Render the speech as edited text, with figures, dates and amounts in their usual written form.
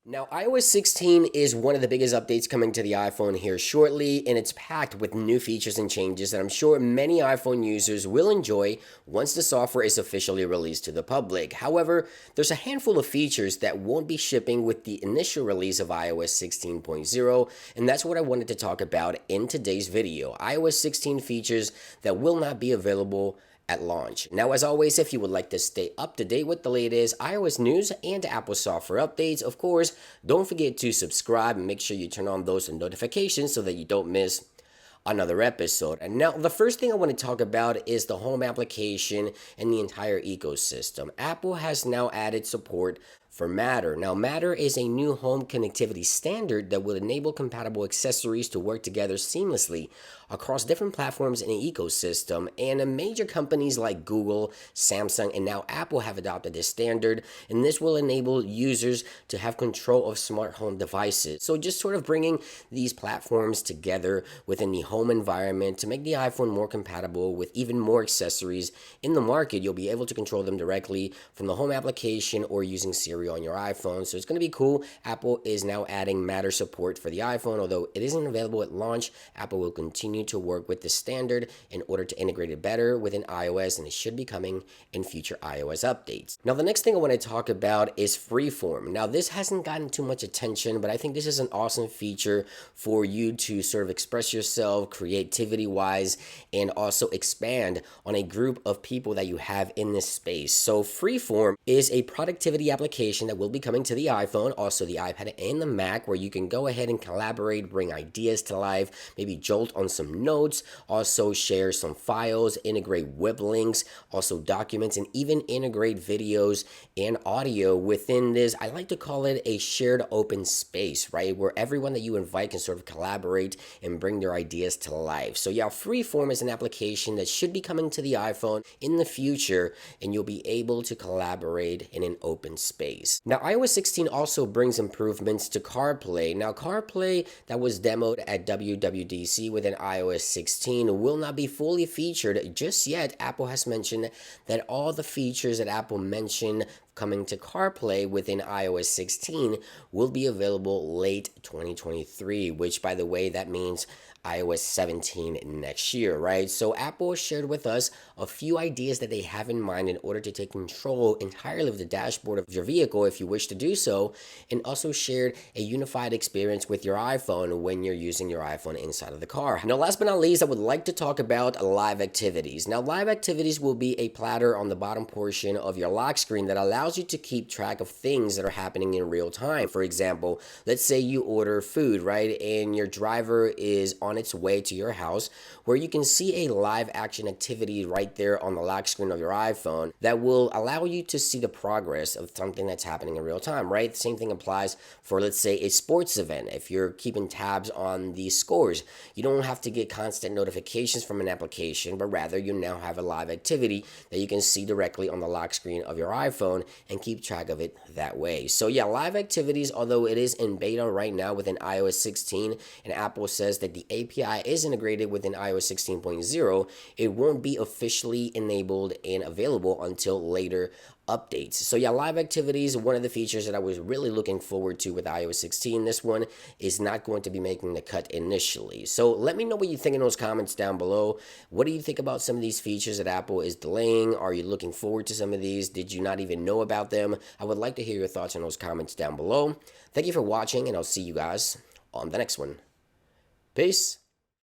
Now, iOS 16 is one of the biggest updates coming to the iPhone here shortly, and it's packed with new features and changes that I'm sure many iPhone users will enjoy once the software is officially released to the public. However, there's a handful of features that won't be shipping with the initial release of iOS 16.0, and that's what I wanted to talk about in today's video. iOS 16 features that will not be available at launch. Now, as always, if you would like to stay up to date with the latest iOS news and Apple software updates, of course, don't forget to subscribe and make sure you turn on those notifications so that you don't miss another episode. And now, the first thing I want to talk about is the home application and the entire ecosystem. Apple has now added support for Matter. Now, Matter is a new home connectivity standard that will enable compatible accessories to work together seamlessly across different platforms in the ecosystem. And major companies like Google, Samsung, and now Apple have adopted this standard, and this will enable users to have control of smart home devices. So just sort of bringing these platforms together within the home environment to make the iPhone more compatible with even more accessories in the market. You'll be able to control them directly from the home application or using Siri on your iPhone. So it's going to be cool. Apple is now adding Matter support for the iPhone. Although it isn't available at launch, Apple will continue to work with the standard in order to integrate it better within iOS, and it should be coming in future iOS updates. Now, the next thing I want to talk about is Freeform. Now, this hasn't gotten too much attention, but I think this is an awesome feature for you to sort of express yourself creativity-wise and also expand on a group of people that you have in this space. So Freeform is a productivity application that will be coming to the iPhone, also the iPad and the Mac, where you can go ahead and collaborate, bring ideas to life, maybe jolt on some notes, also share some files, integrate web links, also documents, and even integrate videos and audio within this. I like to call it a shared open space, right? Where everyone that you invite can sort of collaborate and bring their ideas to life. So yeah, Freeform is an application that should be coming to the iPhone in the future, and you'll be able to collaborate in an open space. Now, iOS 16 also brings improvements to CarPlay. Now, CarPlay that was demoed at WWDC within iOS 16 will not be fully featured just yet. Apple has mentioned that all the features that Apple mentioned coming to CarPlay within iOS 16 will be available late 2023, which, by the way, that means iOS 17 next year, right? So Apple shared with us a few ideas that they have in mind in order to take control entirely of the dashboard of your vehicle if you wish to do so, and also shared a unified experience with your iPhone when you're using your iPhone inside of the car. Now, last but not least, I would like to talk about live activities. Now, live activities will be a platter on the bottom portion of your lock screen that allows you to keep track of things that are happening in real time. For example, let's say you order food, right? And your driver is on its way to your house, where you can see a live action activity right there on the lock screen of your iPhone that will allow you to see the progress of something that's happening in real time, right? The same thing applies for, let's say, a sports event. If you're keeping tabs on the scores, you don't have to get constant notifications from an application, but rather you now have a live activity that you can see directly on the lock screen of your iPhone and keep track of it that way. So yeah, live activities, although it is in beta right now within iOS 16, and Apple says that the API is integrated within iOS 16.0, it won't be officially enabled and available until later updates. So yeah, live activities, one of the features that I was really looking forward to with iOS 16. This one is not going to be making the cut initially. So let me know what you think in those comments down below. What do you think about some of these features that Apple is delaying? Are you looking forward to some of these? Did you not even know about them? I would like to hear your thoughts in those comments down below. Thank you for watching, and I'll see you guys on the next one. Peace.